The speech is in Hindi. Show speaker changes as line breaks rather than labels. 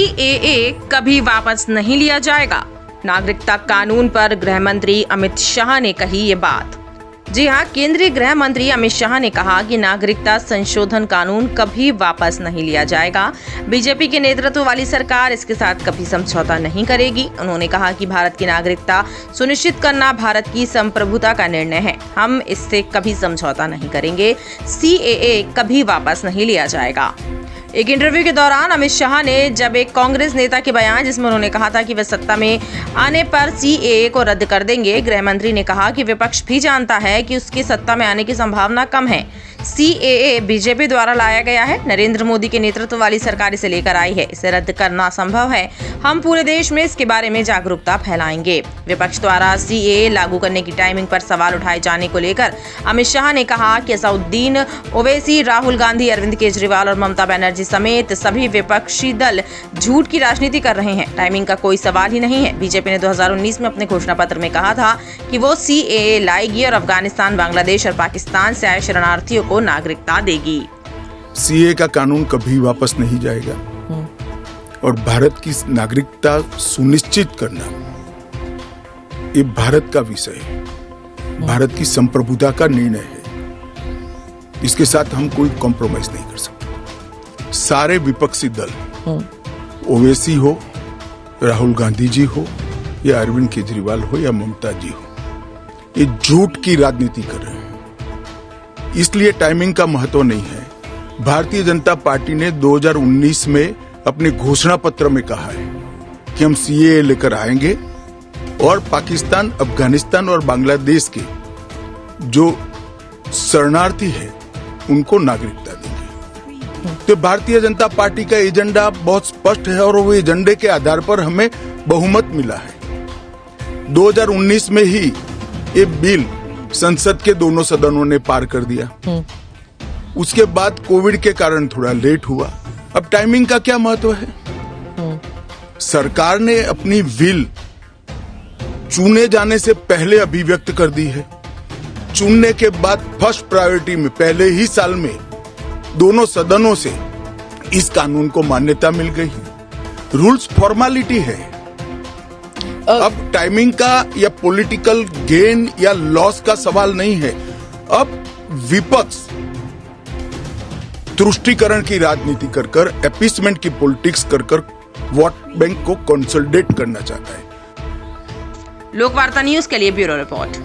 सीएए कभी वापस नहीं लिया जाएगा। नागरिकता कानून पर गृह मंत्री अमित शाह ने कही ये बात। जी हां, केंद्रीय गृह मंत्री अमित शाह ने कहा कि नागरिकता संशोधन कानून कभी वापस नहीं लिया जाएगा। बीजेपी के नेतृत्व वाली सरकार इसके साथ कभी समझौता नहीं करेगी। उन्होंने कहा कि भारत की नागरिकता सुनिश्चित करना भारत की संप्रभुता का निर्णय है। हम इससे कभी समझौता नहीं करेंगे। सीएए कभी वापस नहीं लिया जाएगा। एक इंटरव्यू के दौरान अमित शाह ने जब एक कांग्रेस नेता के बयान जिसमें उन्होंने कहा था कि वे सत्ता में आने पर सीएए को रद्द कर देंगे, गृह मंत्री ने कहा कि विपक्ष भी जानता है कि उसकी सत्ता में आने की संभावना कम है। सीएए बीजेपी द्वारा लाया गया है। नरेंद्र मोदी के नेतृत्व वाली सरकार इसे लेकर आई है। इसे रद्द करना संभव है। हम पूरे देश में इसके बारे में जागरूकता फैलाएंगे। विपक्ष द्वारा सीएए लागू करने की टाइमिंग पर सवाल उठाए जाने को लेकर अमित शाह ने कहा कि असदुद्दीन ओवैसी, राहुल गांधी, अरविंद केजरीवाल और ममता बनर्जी समेत सभी विपक्षी दल झूठ की राजनीति कर रहे हैं। टाइमिंग का कोई सवाल ही नहीं है। बीजेपी ने 2019 में अपने घोषणा पत्र में कहा था कि वो सीएए लाएगी और अफगानिस्तान, बांग्लादेश और पाकिस्तान से आए शरणार्थियों को नागरिकता देगी।
सीएए का कानून कभी वापस नहीं जाएगा और भारत की नागरिकता सुनिश्चित करना ये भारत का विषय है, भारत की संप्रभुता का निर्णय है। इसके साथ हम कोई कॉम्प्रोमाइज नहीं कर सकते। सारे विपक्षी दल, ओवैसी हो, राहुल गांधी जी हो या अरविंद केजरीवाल हो या ममता जी हो, ये झूठ की राजनीति कर रहे हैं। इसलिए टाइमिंग का महत्व नहीं है। भारतीय जनता पार्टी ने 2019 में अपने घोषणा पत्र में कहा है कि हम सीएए लेकर आएंगे और पाकिस्तान, अफगानिस्तान और बांग्लादेश के जो शरणार्थी है उनको नागरिकता देंगे। तो भारतीय जनता पार्टी का एजेंडा बहुत स्पष्ट है और वो एजेंडे के आधार पर हमें बहुमत मिला है। 2019 में ही ये बिल संसद के दोनों सदनों ने पार कर दिया। उसके बाद कोविड के कारण थोड़ा लेट हुआ। अब टाइमिंग का क्या महत्व है? सरकार ने अपनी विल चुने जाने से पहले अभिव्यक्त कर दी है। चुनने के बाद फर्स्ट प्रायोरिटी में पहले ही साल में दोनों सदनों से इस कानून को मान्यता मिल गई है। रूल्स फॉर्मेलिटी है। अब टाइमिंग का या पॉलिटिकल गेन या लॉस का सवाल नहीं है। अब विपक्ष तुष्टीकरण की राजनीति कर अपीसमेंट की पॉलिटिक्स कर वोट बैंक को कंसोलिडेट करना चाहता है।
लोकवार्ता न्यूज के लिए ब्यूरो रिपोर्ट।